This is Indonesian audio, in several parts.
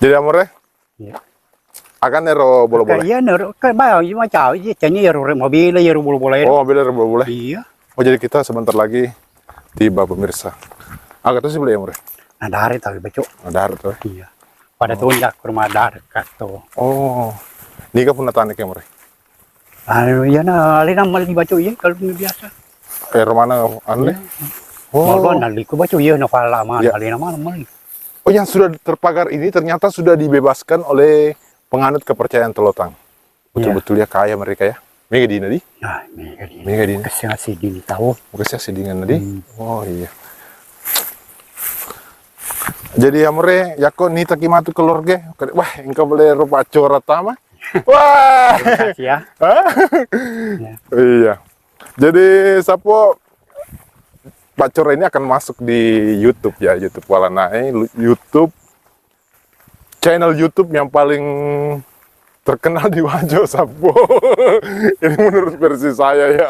Jadi amore Iya. akan nero bola-bola. Iya nero kan bayo cuma caw aja canya ya mobil ya bola-bola. Oh, mobil nero bola-bola. Iya. Oh, jadi kita sebentar lagi tiba pemirsa. Agak tuh sih boleh ya, amore. Nah dari tahu baca. Ada harus tuh. Iya. Pada tunjuk ke rumah dar kato. Oh. Nika pun tanik ya, amore. Anu ya na lina mal dibaca ya kalau biasa. Romana anu deh. Oh. Mal nali ko baca ya na pala man Ya. lina mal mal. Oh, yang sudah terpagar ini ternyata sudah dibebaskan oleh penganut kepercayaan Telotang. Betul-betul ya kaya mereka ya. Mega dina di. Nah, Mega dina. kasih dini tahu. Makasih sidingan tadi. Oh iya. Jadi amore yako ni takimatu keluarga. Wah, engkau boleh rupa cora tama. Wah. Kasih ya. Hah? Ya. Iya. Jadi Sapo Pak Cora ini akan masuk di YouTube ya, YouTube Walanai, YouTube channel YouTube yang paling terkenal di Wajo Sapo. Ini menurut versi saya ya.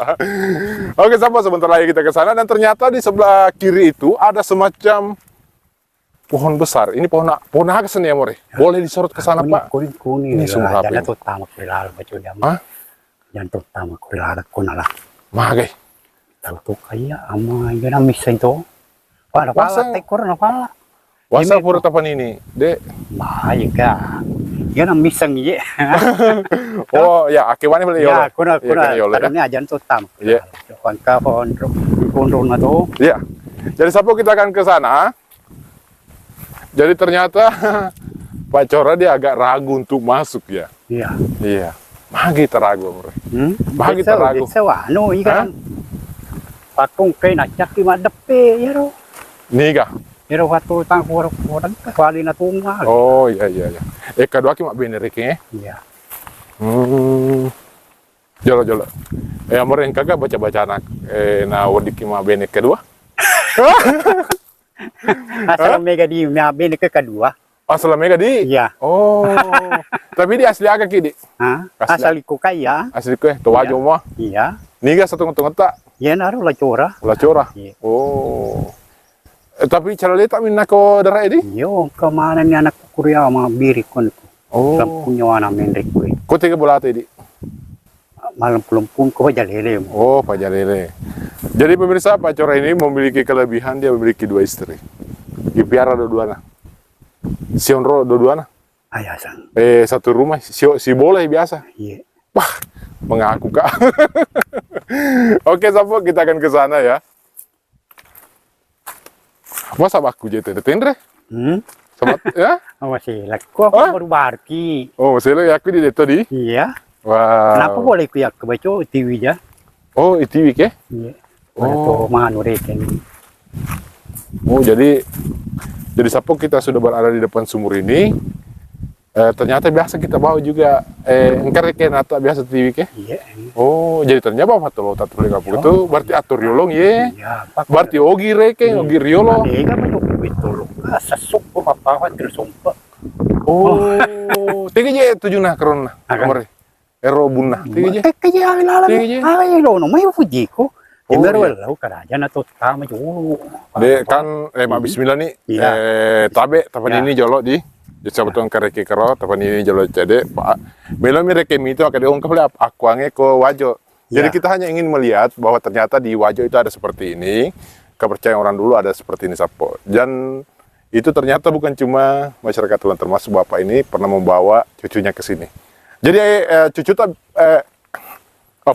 Oke Sapo, sebentar lagi kita ke sana dan ternyata di sebelah kiri itu ada semacam pohon besar. Ini pohon apa seni ya, More? Boleh disorot ke sana, Pak? Kuning. Ini sumber apa ini? Jangan tutama kelala baca dia. Hah? Jangan tutama kelala ko na lang. Magay. Tahu to kaya ama yan ang missing to. Para Wasa- pala tekor na pala. Wasa pura tapan ini, Dek. Mahal ka. Yan ang missing ye. Oh, ya, akiwani boleh Ya, yolo. kuna Iya, yolo ya. taranya jangan tutama. Iya. Kuan ka pon na to. Iya. Jadi Sapo kita akan ke sana. Jadi ternyata Pak Cora dia agak ragu untuk masuk ya. Iya. Iya. Magi teragu, More. Bahagi Bisa, teragu. bisa ano ikan. Pakong kay nakyak ki madape yero. Niga. Yero watu tang kurang kali na tunga. Oh, iya iya iya. Kedua ki mak bener iki. Iya. Jolo jolo. More kagak baca-baca anak na wadiki mak bener kedua. Asal mega di mabe ke kedua. Asal mega di. Iya. Oh. Tapi di asli agak kidi. Ha? Asli. Asal ko kaya. Asli ko to wajo mo. Iya. Niga satu ngeta. Yan aro la chora. Ulah cora. Iya. Oh. Tapi cara dia tak minna ko darah ini? Yo kemana ni anak Korea mga biri ko nito. Oh. Punya wana mendek ko. Ko tiga bola tadi. Malam pelumpun ko jalele mo. Oh, Pak Jalele. Jadi pemirsa, Pak Cora ini memiliki kelebihan, dia memiliki 2 istri. Dipiara dua-duana. Si Onro dua-duana. Ayasan. Satu rumah, si boleh biasa. Iya. Wah, mengaku kak. Oke, Sapo, kita akan ke sana ya. Masa aku jadi tendre? Sobat, ya? Masih lako Ah? baru barki. Oh, masih lo ya aku di deto di. Iya. Wow. Kenapa boleh ku yak kebaco TV ja? Oh, itu ke? Iya. Oh. Oh, mano reken. Oh, jadi Sapo kita sudah berada di depan sumur ini. Ternyata biasa kita bawa juga engkar ke nata biasa TV ke. Iya. Oh, jadi ternyata apa tuh lo tatur kapur itu berarti atur yolong ye. Iya, pak. Berarti ogi reke, ogi riolo. Ega pa to betul. Sasuk ko mapawa tersumpa. Oh, tiga je tujuh nah keron nah. Kamar. Ero bunna. Tiga je. Kaya lala. Tiga je. Ay lo no may fuji ko. Oh, Imero iya. wala ka aja na to tama jo. De kan mak bismillah nih. Iya. Tabe tapan Ya. ini jolo di. Jadi sabutong kareke karo tapan ini jolo cede Pak. Melo mi reke mito akade ongkap le akuange ko wajo. Jadi Ya. kita hanya ingin melihat bahwa ternyata di Wajo itu ada seperti ini, kepercayaan orang dulu ada seperti ini Sapo. Dan itu ternyata bukan cuma masyarakat Tulen, termasuk Bapak ini pernah membawa cucunya ke sini. Jadi cucu tak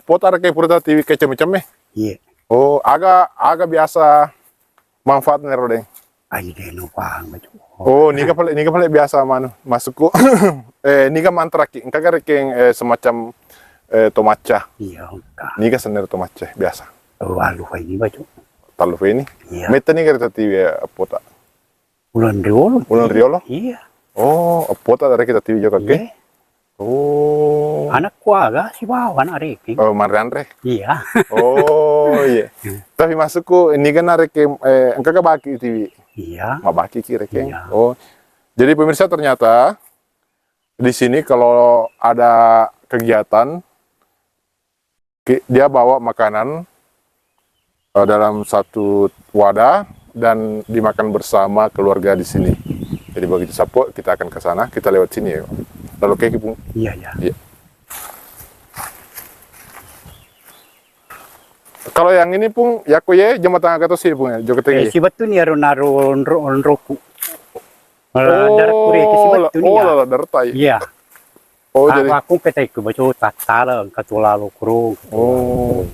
potar kayak purta TV kayak cem-cem. Iya. Oh, agak biasa manfaat nerodeng. Ay de no pang bajo. Oh, ni kapal biasa manu masukku. Ni ka mantraki, engka rekeng semacam tomaca. Iya ka. Ni ka sener tomaca biasa. Walu ay ni bajo. Talu ini. Iya. Meta ni kereta TV pota. Ulan riolo. Ulan riolo? Iya. Oh, pota dari kita TV juga ke. Iya. Oh. Anak ko aga si bawan areke. Oh, Marianre. Iya. Oh, iya. Tapi masukku ini kan areke engka ka baki TV. Iya. Mabaki kira ke. Iya. Oh. Jadi pemirsa ternyata di sini kalau ada kegiatan dia bawa makanan dalam satu wadah dan dimakan bersama keluarga di sini. Jadi begitu Sapo, kita akan ke sana, kita lewat sini ya. Lalu kayak Pung. Iya, iya. Iya. Kalau yang ini Pung, yaku ya jembatan agak sih Pung ya, joget Eh, tinggi. si batu ni aron naron roku. Darat kure ke si batu ni. oh, lah dartai. Iya. Oh, jadi Aku ketai ke baca tatala katula lo kuro. oh.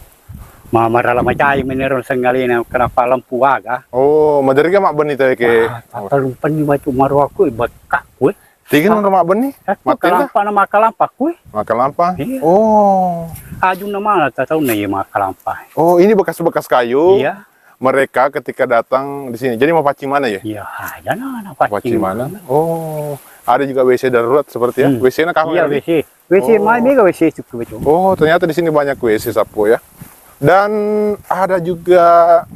Marala macai meneron sengalina kenapa lampu aga. Oh, madari ka mak beni tayo ke. Talumpan ni baca maru aku bakak kue. Tingin ng mak beni? Aku Matin na. kalampa na makalampa kue. Makan lampa. Iya. Oh. Aju nama tak tahu na yung makalampa. Oh, ini bekas-bekas kayu. Iya. Mereka ketika datang di sini. Jadi mau paci mana ya? Iya, aja na Paci mana? Oh. Ada juga WC darurat seperti ya. WC-nya kamu Iya, ya? WC. WC Oh. mai mega WC itu baca. Oh, ternyata di sini banyak WC Sapo ya. Dan ada juga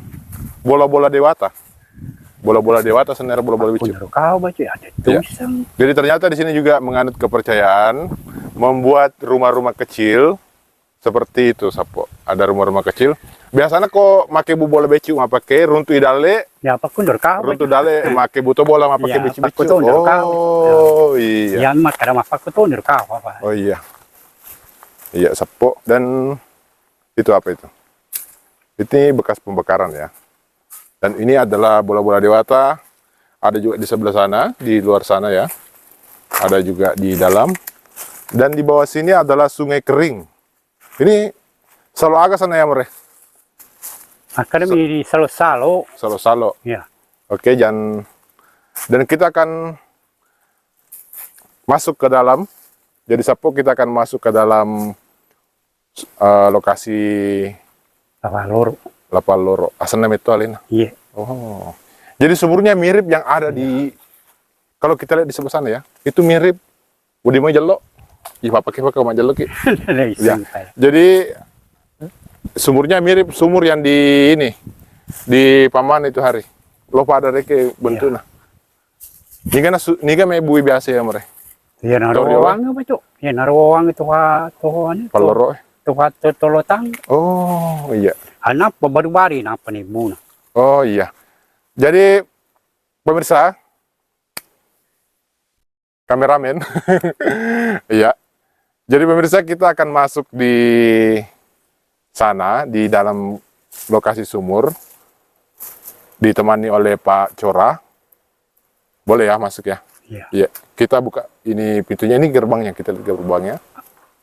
bola-bola dewata. Bola-bola dewata, senera bola-bola bicu. Benar kau baca ada tulisan. Jadi ternyata di sini juga menganut kepercayaan membuat rumah-rumah kecil seperti itu Sapo. Ada rumah-rumah kecil. Biasanya kok make bu bola becu nggak pakai runtuh dale, Ya apa pun kau. runtuh dale make buto bola nggak pakai Ya, becu pakai becu. betul, kau. Oh iya. Yan mak kada mapak betul kau apa. Oh iya. Iya Sapo dan itu apa itu? Ini bekas pembakaran ya. Dan ini adalah bola-bola dewata. Ada juga di sebelah sana, di luar sana ya. Ada juga di dalam. Dan di bawah sini adalah sungai kering. Ini selalu agak sana ya Mere. Akademi di salo-salo. Salo-salo. Ya. Oke, dan kita akan masuk ke dalam. Jadi Sapo kita akan masuk ke dalam lokasi Apa loro. Lapaloro. Asana itu alina. Iya. Oh. Jadi sumurnya mirip yang ada di kalau kita lihat di sebelah sana ya. Itu mirip Budi mau jelok. Ih, pakai kau mau jelok ki. Ya. Jadi sumurnya mirip sumur yang di ini di Paman itu hari. Lo pada reke bentuknya. Ini kan bui biasa ya mereka. Ya narawang apa cok? Ya narawang itu tuhan. Paloro. Tuhan tolotang. Oh iya. Anak baru-baru apa nih buna. Oh iya. Jadi pemirsa, kameramen, iya. Jadi pemirsa kita akan masuk di sana di dalam lokasi sumur, ditemani oleh Pak Cora. Boleh ya masuk ya? Iya. Iya. Kita buka ini pintunya, ini gerbangnya, kita lihat gerbangnya.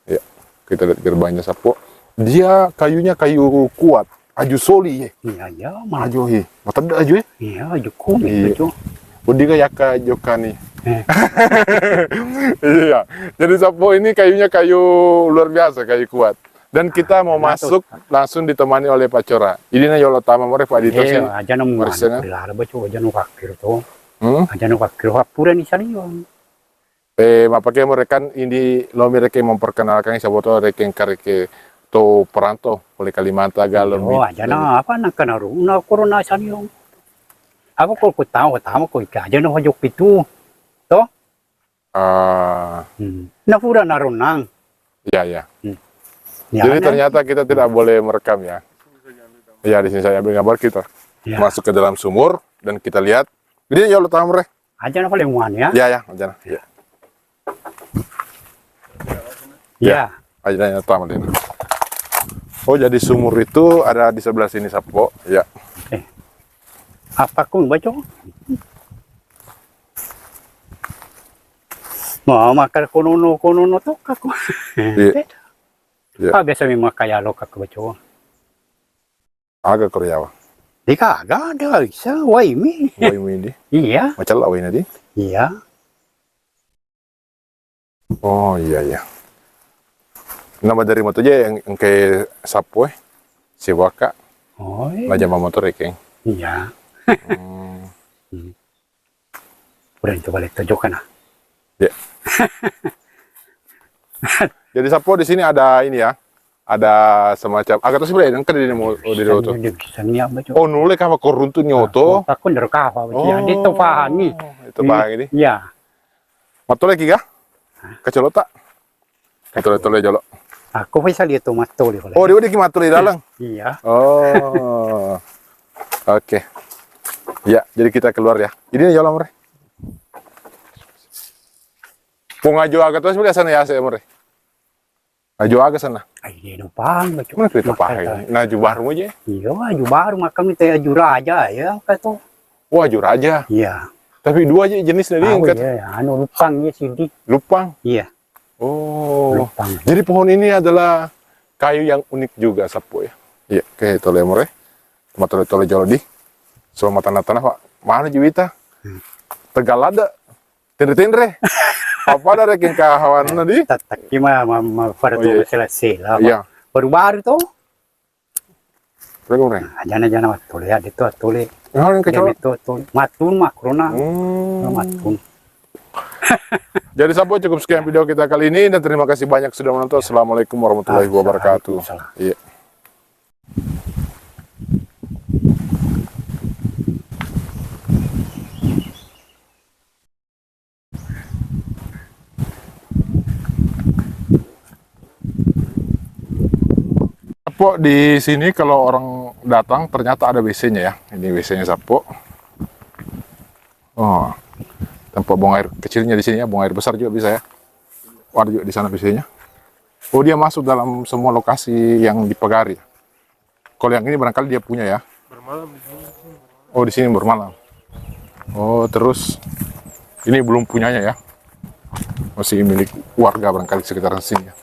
Iya. Kita lihat gerbangnya Sapo. Dia kayunya kayu kuat, aju soli ya. Iya ya, mana Aju hi, mata aju ya. iya aju kumi Iya. cok. Budi ka yaka jokani. Eh. Iya. Jadi Sapo ini kayunya kayu luar biasa, kayu kuat. Dan kita mau masuk langsung ditemani oleh Pak Cora. Ini na yolo tama more Pak Dito sih. Aja nemu Marsena. mana baca aja nu kakir tuh. Hmm? Aja nu kakir hapuran di sana yon. Mapake mereka ini lo mereka memperkenalkan siapa tuh reken kareke to peranto oleh Kalimantan Galon. Oh aja na apa nak kenaru na corona sana yon. Aku kalau ku tahu ku aja nu hajok itu. Toh? Ah, Na pura narunang. iya ya. Ya, Jadi ternyata kita tidak boleh merekam ya. Ya di sini saya ambil gambar kita ya. masuk ke dalam sumur dan kita lihat. Jadi ya lo tahu mereka. Aja na paling wan ya. Ya, aja. Ya. Ya. Aja yang tahu dia. Oh, jadi sumur itu ada di sebelah sini Sapo. Ya. Oke. Apa ku baca? Mau makan konono tuh kaku. Iya. Iya. Ah biasa memang kaya lo kaku baca. Agak Korea. Di kagak ada bisa, wah ini. Wah ini. Iya, Macam lah ini di. iya. Oh iya. Nama dari motor aja yang kayak Sapo si Waka. Oh Lajama motor keng. iya. Udah itu balik tunjukkan ah. Ya. Jadi Sapo di sini ada ini ya. Ada semacam agak tuh sebenarnya kan di mau di auto. Dia bisa niat baca. Oh nule kah koruntu nyoto. Aku ndak kafa baca. Dia tuh pahami. Itu bahang ini. Iya. Motor lagi kah? Kecolot tak? Kecolot jolok. Aku bisa lihat tuh mato dia. Oh dia udah matur di dalam. Iya. Oh. Oke. Ya, jadi kita keluar ya. Ini jalan mereka. Kung aju agak terus boleh sana ya saya more. Aju agak sana. Ay, di no pang. Mana kita pakai? Nah, aju baru aja. Iya, aju baru makam itu aju raja ya, kato. Wah, aju raja. Iya. Tapi dua aja jenis dari Oh, yang iya, anu lupang ya sini. lupang. Iya, Oh. lupang. Jadi pohon ini adalah kayu yang unik juga sapu ya. Iya, oke tole more. Cuma tole jolo di. So tanah-tanah Pak. Mana juwita? Tegalada. Tendre-tendre. Apa ada reking kahawan di? Tatak gimana pada Oh, iya. tuh selesai lah. Iya. Baru-baru tuh. Berapa more? Jana-jana tole ada tuh tole. Yang kecil. Itu tole. Matun mah corona. Hmm. Matun. Jadi sapu cukup sekian video kita kali ini dan terima kasih banyak sudah menonton. Assalamualaikum warahmatullahi wabarakatuh. Waalaikumsalam. Iya. Sapo di sini kalau orang datang ternyata ada WC-nya ya. Ini WC-nya Sapo. Oh, tempat buang air kecilnya di sini ya, buang air besar juga bisa ya. Oh, ada juga di sana WC-nya. Oh, dia masuk dalam semua lokasi yang dipagari. Kalau yang ini barangkali dia punya ya. Bermalam di sini. Oh, di sini bermalam. Oh, terus ini belum punyanya ya. Masih milik warga barangkali sekitaran sini ya.